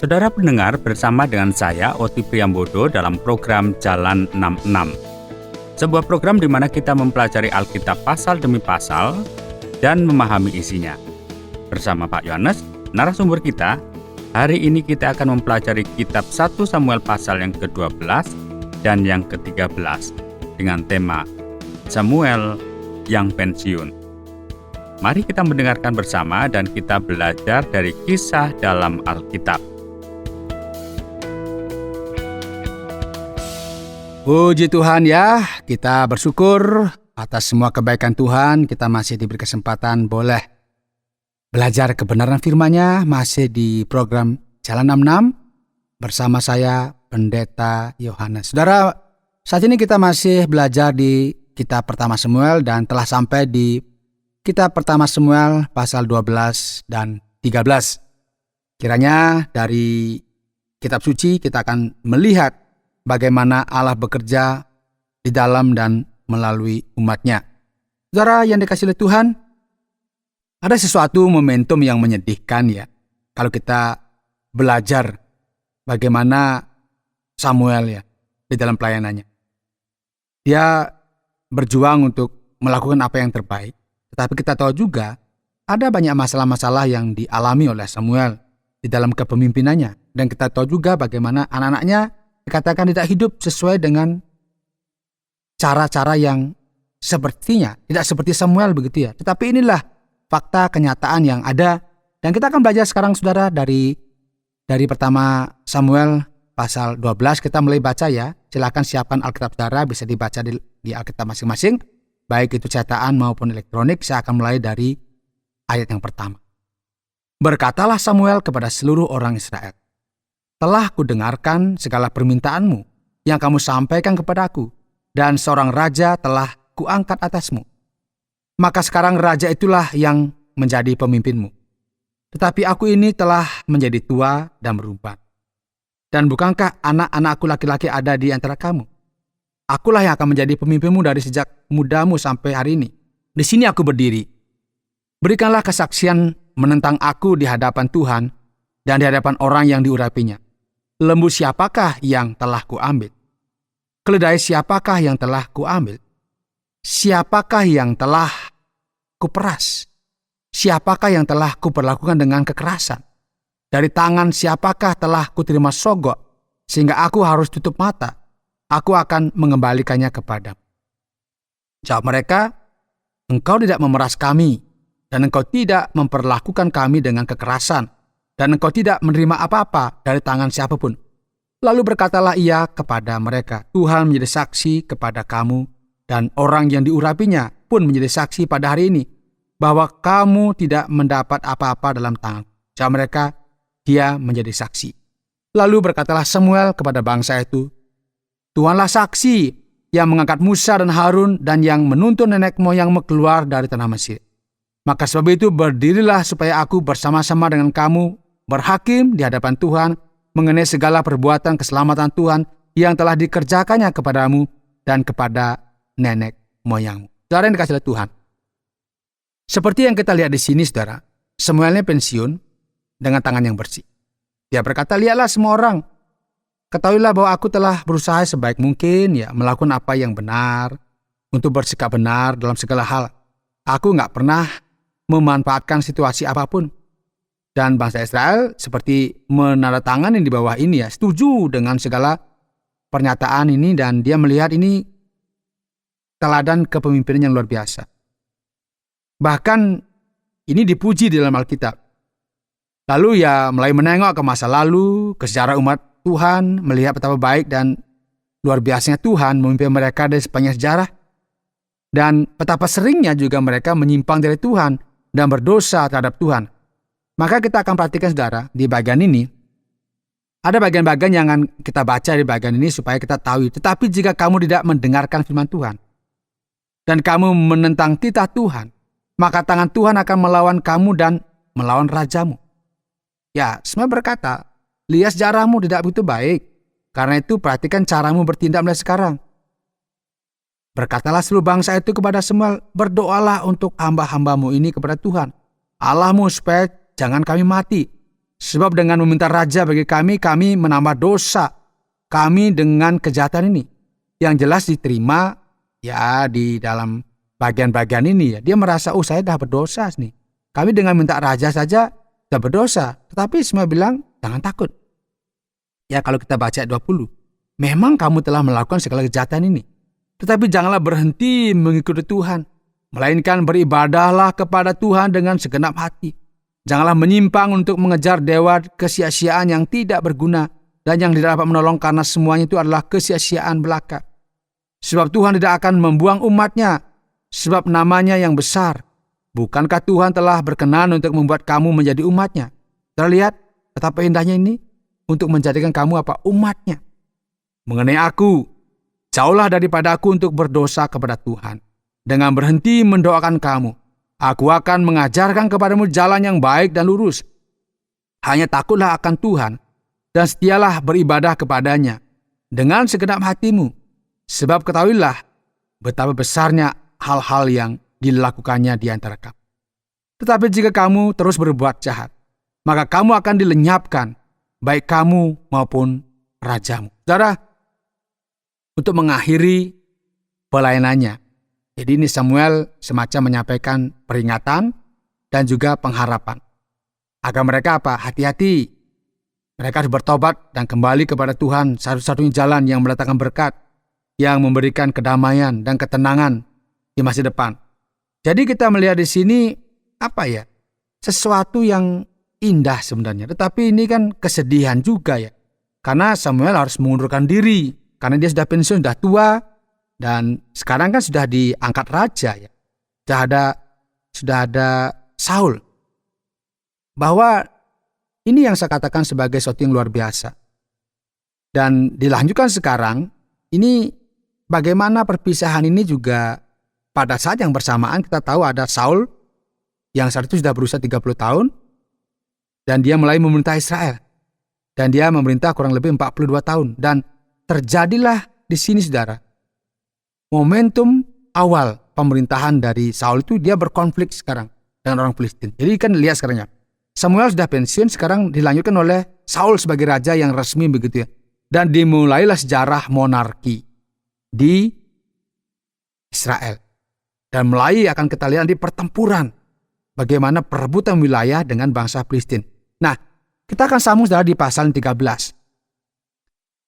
Saudara pendengar, bersama dengan saya Oti Priambodo dalam program Jalan 66. Sebuah program di mana kita mempelajari Alkitab pasal demi pasal dan memahami isinya. Bersama Pak Yohanes, narasumber kita, hari ini kita akan mempelajari kitab 1 Samuel pasal yang ke-12 dan yang ke-13 dengan tema Samuel yang pensiun. Mari kita mendengarkan bersama dan kita belajar dari kisah dalam Alkitab. Puji Tuhan ya, kita bersyukur atas semua kebaikan Tuhan. Kita masih diberi kesempatan boleh belajar kebenaran firman-Nya, masih di program Jalan 66 bersama saya Pendeta Yohanes. Saudara, saat ini kita masih belajar di kitab pertama Samuel dan telah sampai di kitab pertama Samuel pasal 12 dan 13. Kiranya dari kitab suci kita akan melihat bagaimana Allah bekerja di dalam dan melalui umat-Nya. Saudara yang dikasihi oleh Tuhan, ada sesuatu momentum yang menyedihkan ya, kalau kita belajar bagaimana Samuel ya di dalam pelayanannya. Dia berjuang untuk melakukan apa yang terbaik, tetapi kita tahu juga ada banyak masalah-masalah yang dialami oleh Samuel di dalam kepemimpinannya, dan kita tahu juga bagaimana anak-anaknya dikatakan tidak hidup sesuai dengan cara-cara yang sepertinya, tidak seperti Samuel begitu ya. Tetapi inilah fakta kenyataan yang ada. Dan kita akan belajar sekarang saudara dari pertama Samuel pasal 12. Kita mulai baca ya. Silakan siapkan Alkitab saudara, bisa dibaca di Alkitab masing-masing. Baik itu cetakan maupun elektronik. Saya akan mulai dari ayat yang pertama. Berkatalah Samuel kepada seluruh orang Israel, telah kudengarkan segala permintaanmu yang kamu sampaikan kepadaku, dan seorang raja telah kuangkat atasmu. Maka sekarang raja itulah yang menjadi pemimpinmu. Tetapi aku ini telah menjadi tua dan berubah. Dan bukankah anak-anakku laki-laki ada di antara kamu? Akulah yang akan menjadi pemimpinmu dari sejak mudamu sampai hari ini. Di sini aku berdiri. Berikanlah kesaksian menentang aku di hadapan Tuhan dan di hadapan orang yang diurapinya. Lembu siapakah yang telah kuambil? Keledai siapakah yang telah kuambil? Siapakah yang telah kuperas? Siapakah yang telah kuperlakukan dengan kekerasan? Dari tangan siapakah telah kuterima sogok, sehingga aku harus tutup mata? Aku akan mengembalikannya kepadamu. Jawab mereka, engkau tidak memeras kami, dan engkau tidak memperlakukan kami dengan kekerasan, dan engkau tidak menerima apa-apa dari tangan siapapun. Lalu berkatalah ia kepada mereka, Tuhan menjadi saksi kepada kamu, dan orang yang diurapinya pun menjadi saksi pada hari ini, bahwa kamu tidak mendapat apa-apa dalam tangan. Jawab mereka, dia menjadi saksi. Lalu berkatalah Samuel kepada bangsa itu, Tuhanlah saksi yang mengangkat Musa dan Harun dan yang menuntun nenek moyangmu keluar dari tanah Mesir. Maka sebab itu berdirilah supaya aku bersama-sama dengan kamu berhakim di hadapan Tuhan mengenai segala perbuatan keselamatan Tuhan yang telah dikerjakannya kepadamu dan kepada nenek moyangmu. Saudara yang dikasihi oleh Tuhan, seperti yang kita lihat di sini saudara, Samuelnya pensiun dengan tangan yang bersih. Dia berkata, lihatlah semua orang, ketahuilah bahwa aku telah berusaha sebaik mungkin ya melakukan apa yang benar, untuk bersikap benar dalam segala hal. Aku gak pernah memanfaatkan situasi apapun. Dan bangsa Israel seperti menandatangani di bawah ini ya, setuju dengan segala pernyataan ini, dan dia melihat ini teladan kepemimpinan yang luar biasa. Bahkan ini dipuji di dalam Alkitab. Lalu ya mulai menengok ke masa lalu, ke sejarah umat Tuhan, melihat betapa baik dan luar biasanya Tuhan memimpin mereka dari sepanjang sejarah. Dan betapa seringnya juga mereka menyimpang dari Tuhan dan berdosa terhadap Tuhan. Maka kita akan perhatikan saudara, di bagian ini, ada bagian-bagian yang akan kita baca di bagian ini supaya kita tahu. Tetapi jika kamu tidak mendengarkan firman Tuhan, dan kamu menentang titah Tuhan, maka tangan Tuhan akan melawan kamu dan melawan rajamu. Ya, semua berkata, lihat sejarahmu tidak begitu baik. Karena itu perhatikan caramu bertindak mulai sekarang. Berkatalah seluruh bangsa itu kepada Samuel, berdoalah untuk hamba-hambamu ini kepada Tuhan Allahmu supaya jangan kami mati, Sebab dengan meminta raja bagi kami menambah dosa kami dengan kejahatan ini. Yang jelas diterima ya di dalam bagian-bagian ini ya. Dia merasa, saya dah berdosa nih. Kami dengan minta raja saja sudah berdosa. Tetapi semua bilang, jangan takut. Ya kalau kita baca ayat 20. Memang kamu telah melakukan segala kejahatan ini. Tetapi janganlah berhenti mengikuti Tuhan. Melainkan beribadahlah kepada Tuhan dengan segenap hati. Janganlah menyimpang untuk mengejar dewa kesia-siaan yang tidak berguna dan yang tidak dapat menolong, karena semuanya itu adalah kesia-siaan belaka. Sebab Tuhan tidak akan membuang umat-Nya, sebab namanya yang besar. Bukankah Tuhan telah berkenan untuk membuat kamu menjadi umat-Nya? Terlihat betapa indahnya ini untuk menjadikan kamu umat-Nya. Mengenai aku, jauhlah daripada aku untuk berdosa kepada Tuhan. Dengan berhenti mendoakan kamu, aku akan mengajarkan kepadamu jalan yang baik dan lurus. Hanya takutlah akan Tuhan dan setialah beribadah kepadanya dengan segenap hatimu. Sebab ketahuilah betapa besarnya hal-hal yang dilakukannya di antara kamu. Tetapi jika kamu terus berbuat jahat, maka kamu akan dilenyapkan, baik kamu maupun rajamu. Saudara, untuk mengakhiri pelayanannya, jadi ini Samuel semacam menyampaikan peringatan dan juga pengharapan. Agar mereka hati-hati. Mereka harus bertobat dan kembali kepada Tuhan, satu-satunya jalan yang mendatangkan berkat, yang memberikan kedamaian dan ketenangan di masa depan. Jadi kita melihat di sini sesuatu yang indah sebenarnya. Tetapi ini kan kesedihan juga ya. Karena Samuel harus mengundurkan diri. Karena dia sudah pensiun, sudah tua. Dan sekarang kan sudah diangkat raja ya. Sudah ada Saul. Bahwa ini yang saya katakan sebagai sesuatu yang luar biasa. Dan dilanjutkan sekarang, ini bagaimana perpisahan ini juga pada saat yang bersamaan kita tahu ada Saul yang saat itu sudah berusia 30 tahun dan dia mulai memerintah Israel. Dan dia memerintah kurang lebih 42 tahun. Dan terjadilah di sini saudara, momentum awal pemerintahan dari Saul itu dia berkonflik sekarang dengan orang Filistin. Jadi kan lihat sekarang ya, Samuel sudah pensiun, sekarang dilanjutkan oleh Saul sebagai raja yang resmi begitu ya. Dan dimulailah sejarah monarki di Israel. Dan mulai akan kita lihat di pertempuran bagaimana perebutan wilayah dengan bangsa Filistin. Nah, kita akan sambung saudara di pasal 13.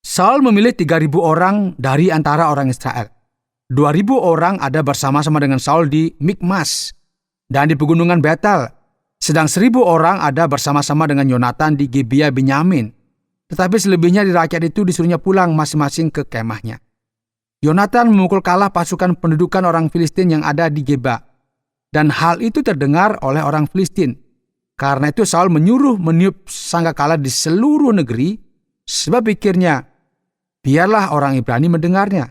Saul memilih 3.000 orang dari antara orang Israel. 2.000 orang ada bersama-sama dengan Saul di Mikmas dan di pegunungan Betel. Sedang 1.000 orang ada bersama-sama dengan Yonatan di Gibeah Benyamin. Tetapi selebihnya di rakyat itu disuruhnya pulang masing-masing ke kemahnya. Yonatan memukul kalah pasukan pendudukan orang Filistin yang ada di Geba. Dan hal itu terdengar oleh orang Filistin. Karena itu Saul menyuruh meniup sangkakala di seluruh negeri, sebab pikirnya, biarlah orang Ibrani mendengarnya.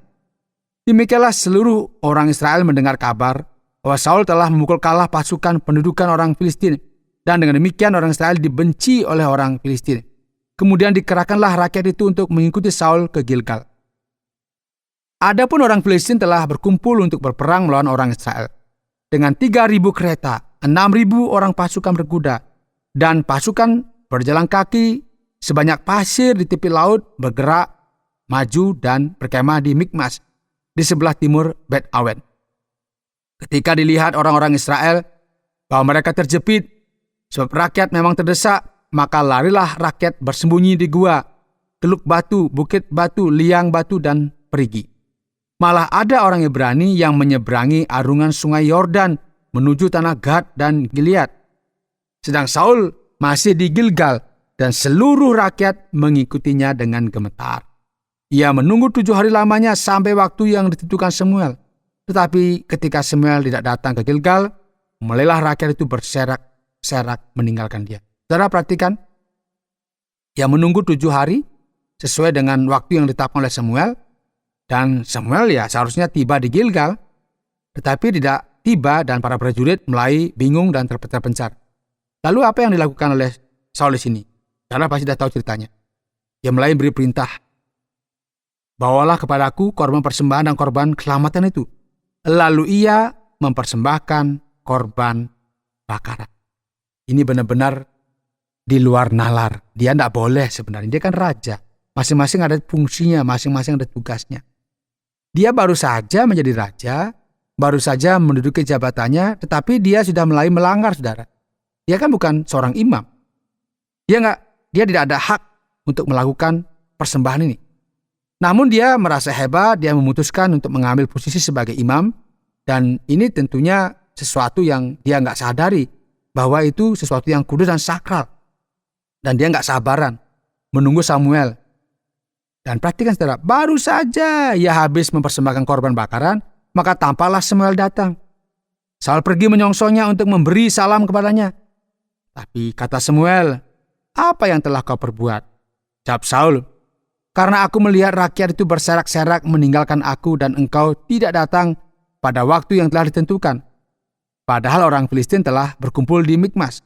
Demikianlah seluruh orang Israel mendengar kabar bahwa Saul telah memukul kalah pasukan pendudukan orang Filistin. Dan dengan demikian orang Israel dibenci oleh orang Filistin. Kemudian dikerahkanlah rakyat itu untuk mengikuti Saul ke Gilgal. Adapun orang Filistin telah berkumpul untuk berperang melawan orang Israel. Dengan 3.000 kereta, 6.000 orang pasukan berkuda, dan pasukan berjalan kaki sebanyak pasir di tepi laut bergerak, maju dan berkemah di Mikmas, di sebelah timur Bet Awen. Ketika dilihat orang-orang Israel bahwa mereka terjepit, sebab rakyat memang terdesak, maka larilah rakyat bersembunyi di gua, teluk batu, bukit batu, liang batu, dan perigi. Malah ada orang Ibrani yang menyeberangi arungan sungai Yordan menuju tanah Gad dan Gilead. Sedang Saul masih di Gilgal dan seluruh rakyat mengikutinya dengan gemetar. Ia menunggu 7 hari lamanya sampai waktu yang ditentukan Samuel. Tetapi ketika Samuel tidak datang ke Gilgal, mulailah rakyat itu berserak-serak meninggalkan dia. Saudara perhatikan, ia menunggu 7 hari sesuai dengan waktu yang ditetapkan oleh Samuel. Dan Samuel ya seharusnya tiba di Gilgal, tetapi tidak tiba dan para prajurit mulai bingung dan terpencar. Lalu apa yang dilakukan oleh Saul di sini? Karena pasti sudah tahu ceritanya. Dia mulai beri perintah, bawalah kepadaku korban persembahan dan korban keselamatan itu. Lalu ia mempersembahkan korban bakaran. Ini benar-benar di luar nalar. Dia tidak boleh sebenarnya. Dia kan raja. Masing-masing ada fungsinya, masing-masing ada tugasnya. Dia baru saja menjadi raja, baru saja menduduki jabatannya, tetapi dia sudah mulai melanggar, saudara. Dia kan bukan seorang imam. Dia tidak ada hak untuk melakukan persembahan ini. Namun dia merasa hebat, dia memutuskan untuk mengambil posisi sebagai imam, dan ini tentunya sesuatu yang dia nggak sadari, bahwa itu sesuatu yang kudus dan sakral. Dan dia nggak sabaran menunggu Samuel. Dan perhatikan saudara, baru saja ia habis mempersembahkan korban bakaran, maka tampaklah Samuel datang. Saul pergi menyongsongnya untuk memberi salam kepadanya. Tapi kata Samuel, "Apa yang telah kau perbuat?" Jawab Saul, "Karena aku melihat rakyat itu berserak-serak meninggalkan aku dan engkau tidak datang pada waktu yang telah ditentukan. Padahal orang Filistin telah berkumpul di Mikmas.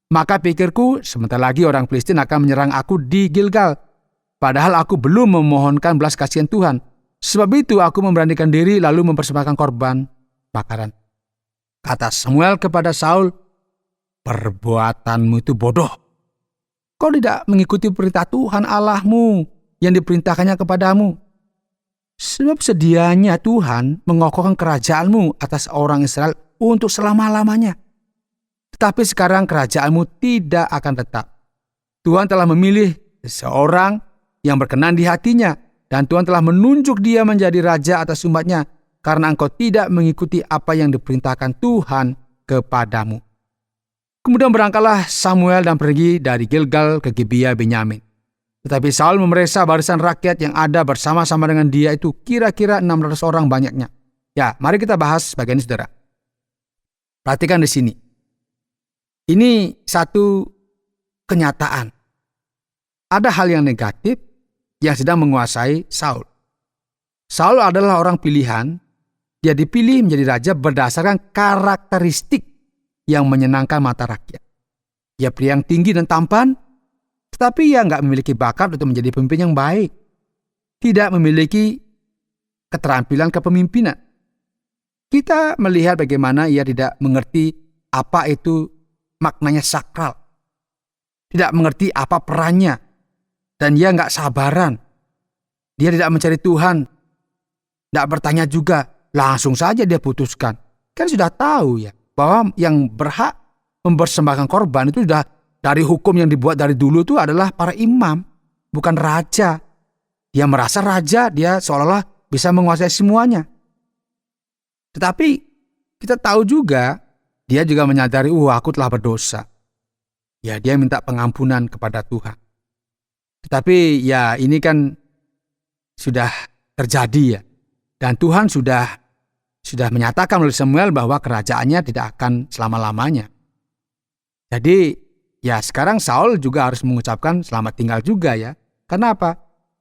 Maka pikirku, sebentar lagi orang Filistin akan menyerang aku di Gilgal. Padahal aku belum memohonkan belas kasihan Tuhan. Sebab itu aku memberanikan diri lalu mempersembahkan korban bakaran." Kata Samuel kepada Saul, "Perbuatanmu itu bodoh. Kau tidak mengikuti perintah Tuhan Allahmu yang diperintahkannya kepadamu. Sebab sedianya Tuhan mengokohkan kerajaanmu atas orang Israel untuk selama-lamanya. Tetapi sekarang kerajaanmu tidak akan tetap. Tuhan telah memilih seseorang yang berkenan di hatinya, dan Tuhan telah menunjuk dia menjadi raja atas umatnya, karena engkau tidak mengikuti apa yang diperintahkan Tuhan kepadamu." Kemudian berangkatlah Samuel dan pergi dari Gilgal ke Gibeah Benyamin. Tetapi Saul memeriksa barisan rakyat yang ada bersama-sama dengan dia itu kira-kira 600 orang banyaknya. Ya, mari kita bahas bagian ini, saudara. Perhatikan di sini. Ini satu kenyataan. Ada hal yang negatif yang sedang menguasai Saul. Saul adalah orang pilihan. Dia dipilih menjadi raja berdasarkan karakteristik yang menyenangkan mata rakyat. Dia pria yang tinggi dan tampan, tetapi ia nggak memiliki bakat untuk menjadi pemimpin yang baik. Tidak memiliki keterampilan kepemimpinan. Kita melihat bagaimana ia tidak mengerti apa itu maknanya sakral. Tidak mengerti apa perannya. Dan dia nggak sabaran. Dia tidak mencari Tuhan. Tidak bertanya juga. Langsung saja dia putuskan. Kan sudah tahu ya, bahwa yang berhak mempersembahkan korban itu sudah dari hukum yang dibuat dari dulu itu adalah para imam, bukan raja. Dia merasa raja, dia seolah-olah bisa menguasai semuanya. Tetapi kita tahu juga, dia juga menyadari, aku telah berdosa. Ya, dia minta pengampunan kepada Tuhan. Tetapi ya ini kan sudah terjadi ya. Dan Tuhan sudah menyatakan oleh Samuel bahwa kerajaannya tidak akan selama-lamanya. Jadi ya sekarang Saul juga harus mengucapkan selamat tinggal juga ya. Kenapa?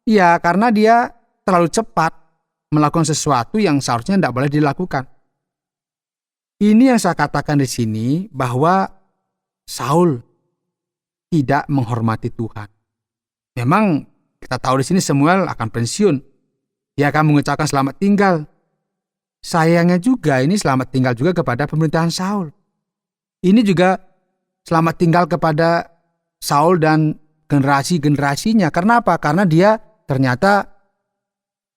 Ya karena dia terlalu cepat melakukan sesuatu yang seharusnya tidak boleh dilakukan. Ini yang saya katakan di sini, bahwa Saul tidak menghormati Tuhan. Memang kita tahu di sini Samuel akan pensiun. Dia akan mengucapkan selamat tinggal. Sayangnya juga ini selamat tinggal juga kepada pemerintahan Saul. Ini juga selamat tinggal kepada Saul dan generasi-generasinya. Karena apa? Karena dia ternyata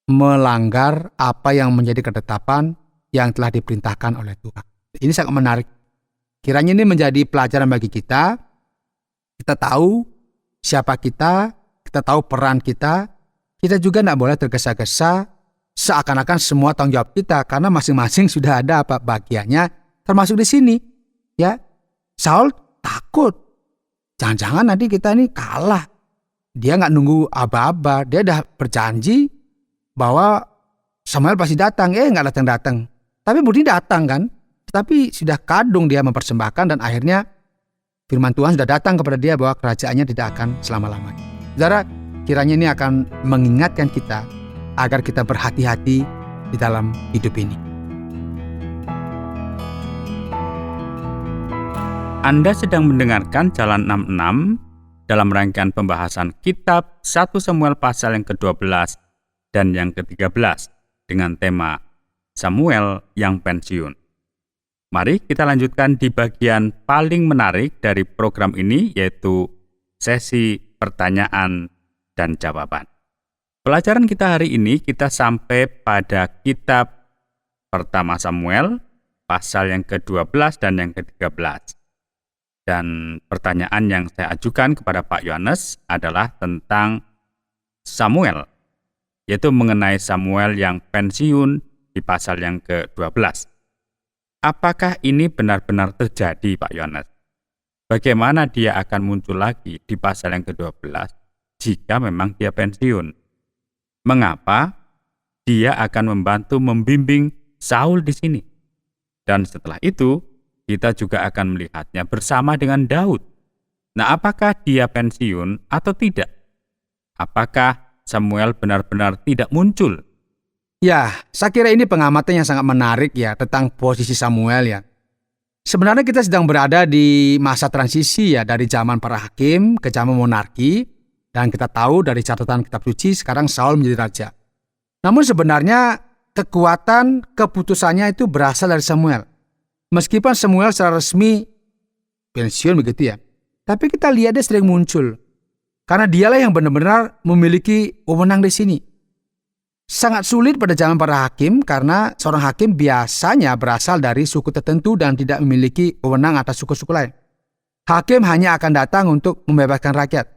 melanggar apa yang menjadi ketetapan yang telah diperintahkan oleh Tuhan. Ini sangat menarik. Kiranya ini menjadi pelajaran bagi kita. Kita tahu siapa kita tahu peran kita. Kita juga tidak boleh tergesa-gesa seakan-akan semua tanggung jawab kita, karena masing-masing sudah ada apa bagiannya, termasuk di sini. Ya, Saul takut. Jangan-jangan nanti kita ini kalah. Dia nggak nunggu aba-aba. Dia udah berjanji bahwa Samuel pasti datang. Nggak datang-datang. Tapi Budi datang kan. Tetapi sudah kadung dia mempersembahkan, dan akhirnya firman Tuhan sudah datang kepada dia bahwa kerajaannya tidak akan selama-lamanya. Saudara, kiranya ini akan mengingatkan kita agar kita berhati-hati di dalam hidup ini. Anda sedang mendengarkan Jalan 66 dalam rangkaian pembahasan kitab 1 Samuel pasal yang ke-12 dan yang ke-13 dengan tema Samuel yang pensiun. Mari kita lanjutkan di bagian paling menarik dari program ini, yaitu sesi pertanyaan dan jawaban. Pelajaran kita hari ini kita sampai pada kitab pertama Samuel, pasal yang ke-12 dan yang ke-13. Dan pertanyaan yang saya ajukan kepada Pak Yohanes adalah tentang Samuel, yaitu mengenai Samuel yang pensiun di pasal yang ke-12. Apakah ini benar-benar terjadi, Pak Yohanes? Bagaimana dia akan muncul lagi di pasal yang ke-12 jika memang dia pensiun? Mengapa dia akan membantu membimbing Saul di sini? Dan setelah itu, kita juga akan melihatnya bersama dengan Daud. Nah, apakah dia pensiun atau tidak? Apakah Samuel benar-benar tidak muncul? Ya, saya kira ini pengamatan yang sangat menarik ya tentang posisi Samuel ya. Sebenarnya kita sedang berada di masa transisi ya dari zaman para hakim ke zaman monarki, dan kita tahu dari catatan kitab suci sekarang Saul menjadi raja. Namun sebenarnya kekuatan keputusannya itu berasal dari Samuel. Meskipun Samuel secara resmi pensiun begitu ya, tapi kita lihat dia sering muncul karena dialah yang benar-benar memiliki wewenang di sini. Sangat sulit pada zaman para hakim karena seorang hakim biasanya berasal dari suku tertentu dan tidak memiliki wewenang atas suku-suku lain. Hakim hanya akan datang untuk membebaskan rakyat.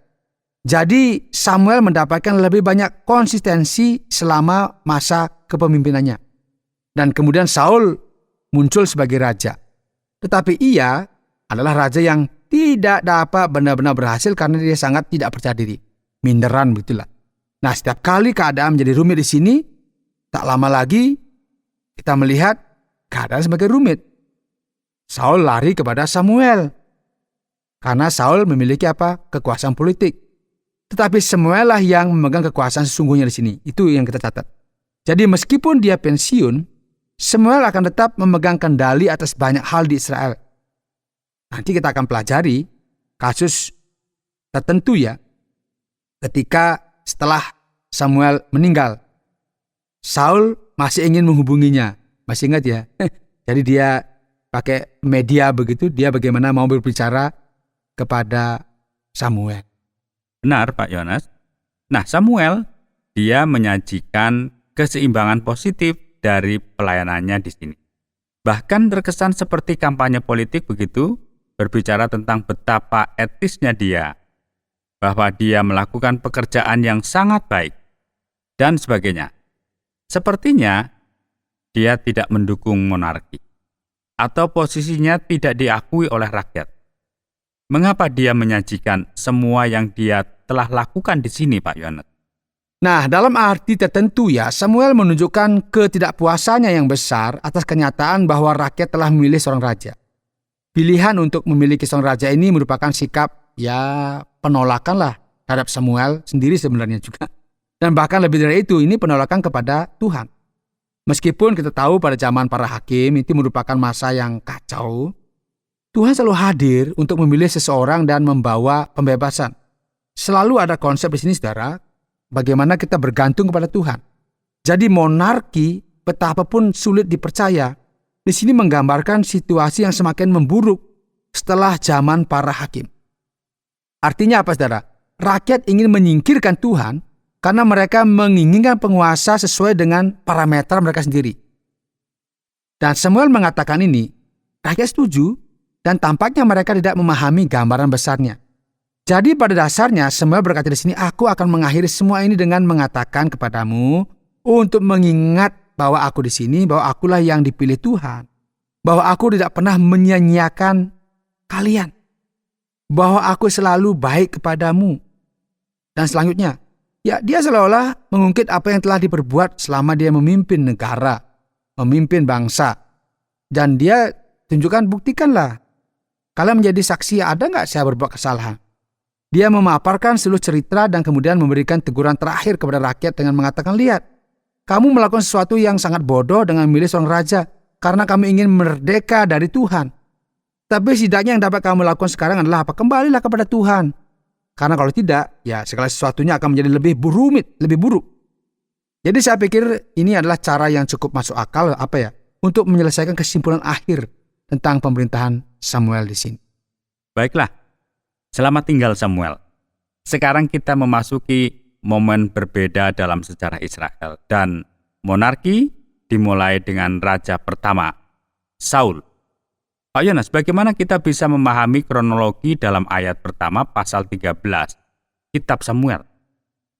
Jadi Samuel mendapatkan lebih banyak konsistensi selama masa kepemimpinannya. Dan kemudian Saul muncul sebagai raja. Tetapi ia adalah raja yang tidak dapat benar-benar berhasil karena dia sangat tidak percaya diri. Minderan begitulah. Nah, setiap kali keadaan menjadi rumit di sini, tak lama lagi kita melihat keadaan semakin rumit. Saul lari kepada Samuel. Karena Saul memiliki kekuasaan politik. Tetapi Samuel lah yang memegang kekuasaan sesungguhnya di sini. Itu yang kita catat. Jadi meskipun dia pensiun, Samuel akan tetap memegang kendali atas banyak hal di Israel. Nanti kita akan pelajari kasus tertentu ya. Ketika setelah Samuel meninggal, Saul masih ingin menghubunginya. Masih ingat ya? Jadi dia pakai media begitu, dia bagaimana mau berbicara kepada Samuel. Benar, Pak Yohanes. Nah, Samuel, dia menyajikan keseimbangan positif dari pelayanannya di sini. Bahkan terkesan seperti kampanye politik begitu, berbicara tentang betapa etisnya dia, bahwa dia melakukan pekerjaan yang sangat baik, dan sebagainya. Sepertinya dia tidak mendukung monarki, atau posisinya tidak diakui oleh rakyat. Mengapa dia menyajikan semua yang dia telah lakukan di sini, Pak Yohanes? Nah, dalam arti tertentu ya, Samuel menunjukkan ketidakpuasannya yang besar atas kenyataan bahwa rakyat telah memilih seorang raja. Pilihan untuk memiliki seorang raja ini merupakan sikap penolakan lah terhadap Samuel sendiri sebenarnya juga. Dan bahkan lebih dari itu, ini penolakan kepada Tuhan. Meskipun kita tahu pada zaman para hakim itu merupakan masa yang kacau, Tuhan selalu hadir untuk memilih seseorang dan membawa pembebasan. Selalu ada konsep di sini, saudara, bagaimana kita bergantung kepada Tuhan. Jadi monarki, betapapun sulit dipercaya, di sini menggambarkan situasi yang semakin memburuk setelah zaman para hakim. Artinya apa, saudara? Rakyat ingin menyingkirkan Tuhan karena mereka menginginkan penguasa sesuai dengan parameter mereka sendiri. Dan Samuel mengatakan ini, rakyat setuju, dan tampaknya mereka tidak memahami gambaran besarnya. Jadi pada dasarnya Samuel berkata di sini, aku akan mengakhiri semua ini dengan mengatakan kepadamu untuk mengingat bahwa aku di sini, bahwa akulah yang dipilih Tuhan, bahwa aku tidak pernah menyia-nyiakan kalian, bahwa aku selalu baik kepadamu. Dan selanjutnya, dia seolah-olah mengungkit apa yang telah diperbuat selama dia memimpin negara, memimpin bangsa. Dan dia tunjukkan, buktikanlah, kalian menjadi saksi, ada nggak saya berbuat kesalahan? Dia memaparkan seluruh cerita dan kemudian memberikan teguran terakhir kepada rakyat dengan mengatakan, lihat, kamu melakukan sesuatu yang sangat bodoh dengan memilih seorang raja karena kamu ingin merdeka dari Tuhan. Tapi setidaknya yang dapat kamu lakukan sekarang adalah kembalilah kepada Tuhan. Karena kalau tidak, segala sesuatunya akan menjadi lebih rumit, lebih buruk. Jadi saya pikir ini adalah cara yang cukup masuk akal untuk menyelesaikan kesimpulan akhir tentang pemerintahan Samuel di sini. Baiklah, selamat tinggal Samuel. Sekarang kita memasuki momen berbeda dalam sejarah Israel, dan monarki dimulai dengan raja pertama, Saul. Pak Yonas, bagaimana kita bisa memahami kronologi dalam ayat pertama pasal 13, Kitab Samuel?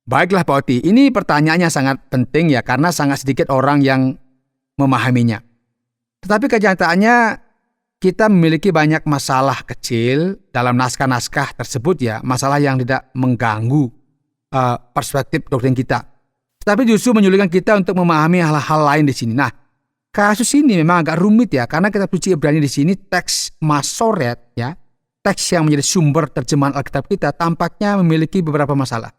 Baiklah Pak Oti, ini pertanyaannya sangat penting ya, karena sangat sedikit orang yang memahaminya. Tetapi kenyataannya kita memiliki banyak masalah kecil dalam naskah-naskah tersebut ya, masalah yang tidak mengganggu perspektif doktrin kita. Tetapi justru menyulitkan kita untuk memahami hal-hal lain di sini. Nah, kasus ini memang agak rumit ya, karena kitab suci Ibrani di sini teks Masoret ya, teks yang menjadi sumber terjemahan Alkitab kita tampaknya memiliki beberapa masalah.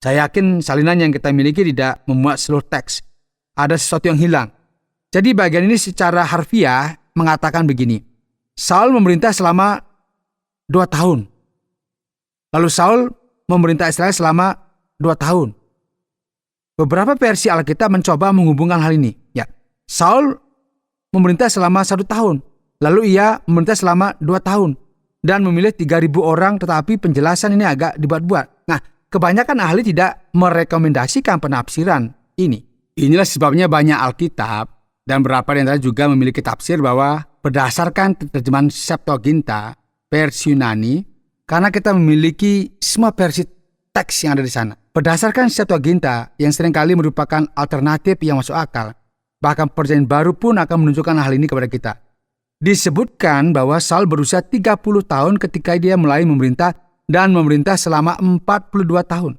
Saya yakin salinan yang kita miliki tidak memuat seluruh teks. Ada sesuatu yang hilang. Jadi bagian ini secara harfiah mengatakan begini. Saul memerintah selama 2 tahun. Lalu Saul memerintah Israel selama 2 tahun. Beberapa versi Alkitab mencoba menghubungkan hal ini. Ya, Saul memerintah selama 1 tahun. Lalu ia memerintah selama 2 tahun. Dan memilih 3.000 orang, tetapi penjelasan ini agak dibuat-buat. Nah, kebanyakan ahli tidak merekomendasikan penafsiran ini. Inilah sebabnya banyak Alkitab dan beberapa di antara juga memiliki tafsir bahwa berdasarkan terjemahan Septuaginta, versi Yunani, karena kita memiliki semua versi teks yang ada di sana. Berdasarkan Septuaginta yang seringkali merupakan alternatif yang masuk akal, bahkan Perjanjian Baru pun akan menunjukkan hal ini kepada kita. Disebutkan bahwa Saul berusia 30 tahun ketika dia mulai memerintah dan memerintah selama 42 tahun.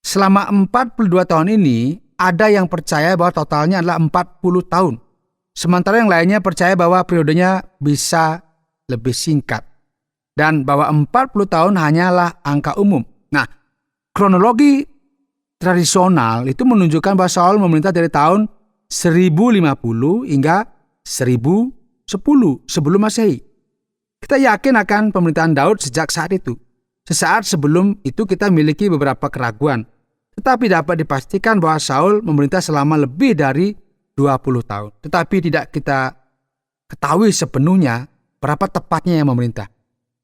Selama 42 tahun ini, ada yang percaya bahwa totalnya adalah 40 tahun. Sementara yang lainnya percaya bahwa periodenya bisa lebih singkat. Dan bahwa 40 tahun hanyalah angka umum. Nah, kronologi tradisional itu menunjukkan bahwa Saul memerintah dari tahun 1050 hingga 1010 sebelum Masehi. Kita yakin akan pemerintahan Daud sejak saat itu. Sesaat sebelum itu kita memiliki beberapa keraguan. Tetapi dapat dipastikan bahwa Saul memerintah selama lebih dari 20 tahun. Tetapi tidak kita ketahui sepenuhnya berapa tepatnya yang memerintah.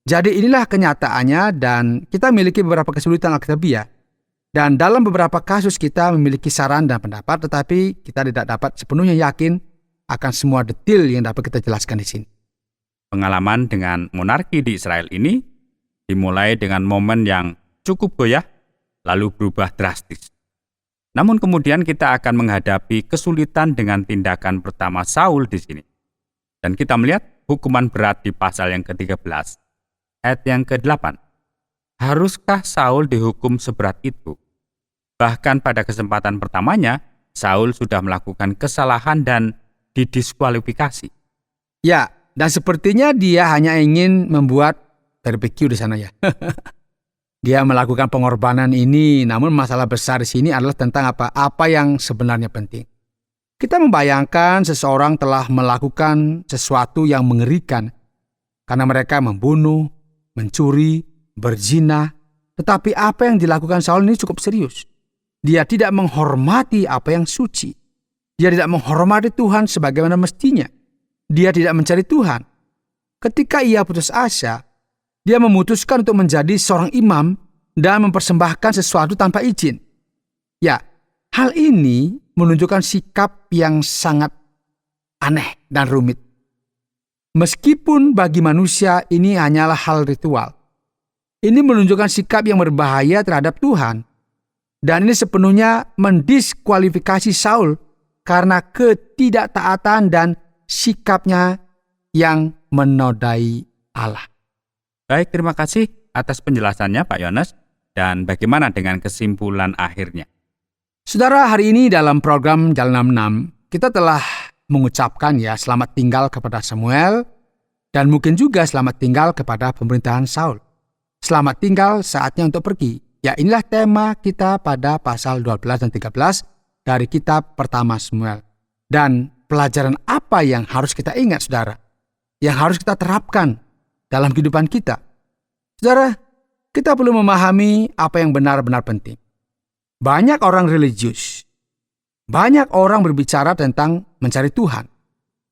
Jadi inilah kenyataannya dan kita memiliki beberapa kesulitan Alkitabiah. Dan dalam beberapa kasus kita memiliki saran dan pendapat, tetapi kita tidak dapat sepenuhnya yakin akan semua detail yang dapat kita jelaskan di sini. Pengalaman dengan monarki di Israel ini dimulai dengan momen yang cukup goyah, lalu berubah drastis. Namun kemudian kita akan menghadapi kesulitan dengan tindakan pertama Saul di sini. Dan kita melihat hukuman berat di pasal yang ke-13, ayat yang ke-8. Haruskah Saul dihukum seberat itu? Bahkan pada kesempatan pertamanya, Saul sudah melakukan kesalahan dan didiskualifikasi. Ya, dan sepertinya dia hanya ingin membuat barbecue di sana ya. Dia melakukan pengorbanan ini, namun masalah besar di sini adalah tentang apa yang sebenarnya penting. Kita membayangkan seseorang telah melakukan sesuatu yang mengerikan karena mereka membunuh, mencuri, berzina. Tetapi apa yang dilakukan Saul ini cukup serius. Dia tidak menghormati apa yang suci. Dia tidak menghormati Tuhan sebagaimana mestinya. Dia tidak mencari Tuhan. Ketika ia putus asa, dia memutuskan untuk menjadi seorang imam dan mempersembahkan sesuatu tanpa izin. Ya, hal ini menunjukkan sikap yang sangat aneh dan rumit. Meskipun bagi manusia ini hanyalah hal ritual, ini menunjukkan sikap yang berbahaya terhadap Tuhan. Dan ini sepenuhnya mendiskualifikasi Saul karena ketidaktaatan dan sikapnya yang menodai Allah. Baik, terima kasih atas penjelasannya Pak Yones. Dan bagaimana dengan kesimpulan akhirnya? Saudara, hari ini dalam program Jalan 66, kita telah mengucapkan ya selamat tinggal kepada Samuel dan mungkin juga selamat tinggal kepada pemerintahan Saul. Selamat tinggal, saatnya untuk pergi. Ya, inilah tema kita pada pasal 12 dan 13 dari kitab pertama Samuel. Dan pelajaran apa yang harus kita ingat, saudara? Yang harus kita terapkan dalam kehidupan kita. Saudara, kita perlu memahami apa yang benar-benar penting. Banyak orang religius. Banyak orang berbicara tentang mencari Tuhan.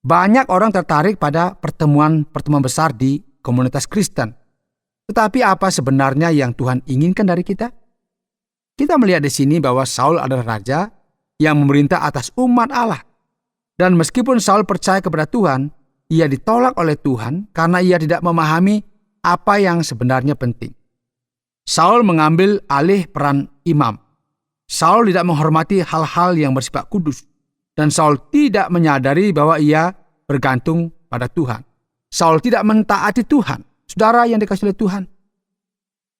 Banyak orang tertarik pada pertemuan besar di komunitas Kristen. Tetapi apa sebenarnya yang Tuhan inginkan dari kita? Kita melihat di sini bahwa Saul adalah raja yang memerintah atas umat Allah. Dan meskipun Saul percaya kepada Tuhan, ia ditolak oleh Tuhan karena ia tidak memahami apa yang sebenarnya penting. Saul mengambil alih peran imam. Saul tidak menghormati hal-hal yang bersifat kudus. Dan Saul tidak menyadari bahwa ia bergantung pada Tuhan. Saul tidak mentaati Tuhan. Saudara yang dikasihi oleh Tuhan,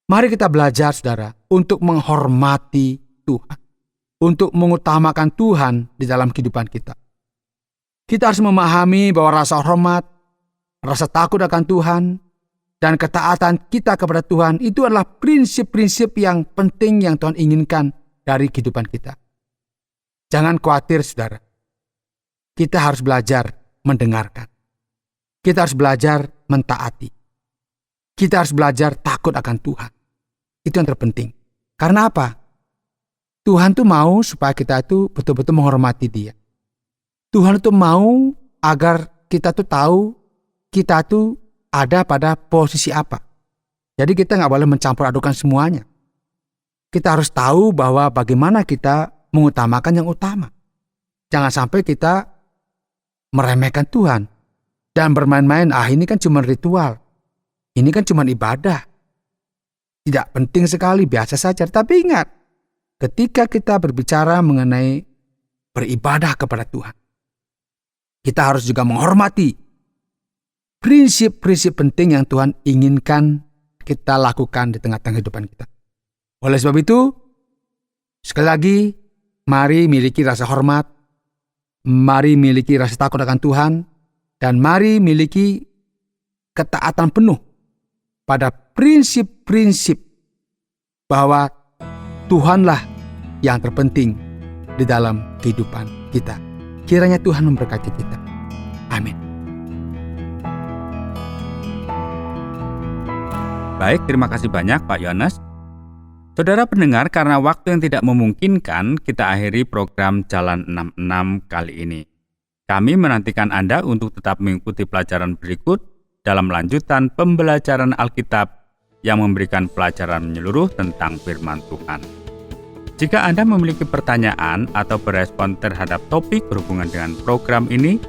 mari kita belajar, saudara, untuk menghormati Tuhan. Untuk mengutamakan Tuhan di dalam kehidupan kita. Kita harus memahami bahwa rasa hormat, rasa takut akan Tuhan, dan ketaatan kita kepada Tuhan itu adalah prinsip-prinsip yang penting yang Tuhan inginkan dari kehidupan kita. Jangan khawatir, saudara. Kita harus belajar mendengarkan. Kita harus belajar mentaati. Kita harus belajar takut akan Tuhan. Itu yang terpenting. Karena apa? Tuhan tuh mau supaya kita itu betul-betul menghormati Dia. Tuhan itu mau agar kita tuh tahu kita tuh ada pada posisi apa. Jadi kita nggak boleh mencampur adukan semuanya. Kita harus tahu bahwa bagaimana kita mengutamakan yang utama. Jangan sampai kita meremehkan Tuhan dan bermain-main, ini kan cuma ritual. Ini kan cuma ibadah. Tidak penting sekali, biasa saja. Tapi ingat, ketika kita berbicara mengenai beribadah kepada Tuhan, kita harus juga menghormati prinsip-prinsip penting yang Tuhan inginkan kita lakukan di tengah-tengah kehidupan kita. Oleh sebab itu, sekali lagi, mari miliki rasa hormat, mari miliki rasa takut akan Tuhan, dan mari miliki ketaatan penuh pada prinsip-prinsip bahwa Tuhanlah yang terpenting di dalam kehidupan kita. Kiranya Tuhan memberkati kita. Amin. Baik, terima kasih banyak Pak Yohanes. Saudara pendengar, karena waktu yang tidak memungkinkan, kita akhiri program Jalan 66 kali ini. Kami menantikan Anda untuk tetap mengikuti pelajaran berikut dalam lanjutan pembelajaran Alkitab yang memberikan pelajaran menyeluruh tentang firman Tuhan. Jika Anda memiliki pertanyaan atau berespon terhadap topik berhubungan dengan program ini,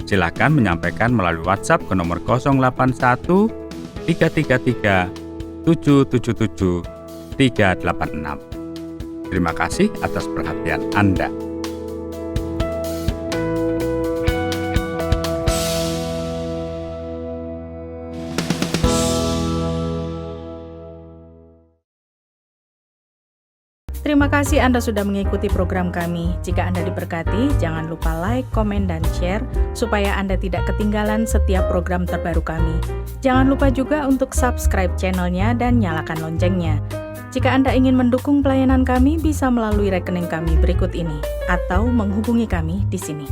silakan menyampaikan melalui WhatsApp ke nomor 081 333 777 386. Terima kasih atas perhatian Anda. Terima kasih Anda sudah mengikuti program kami. Jika Anda diberkati, jangan lupa like, komen, dan share supaya Anda tidak ketinggalan setiap program terbaru kami. Jangan lupa juga untuk subscribe channelnya dan nyalakan loncengnya. Jika Anda ingin mendukung pelayanan kami, bisa melalui rekening kami berikut ini atau menghubungi kami di sini.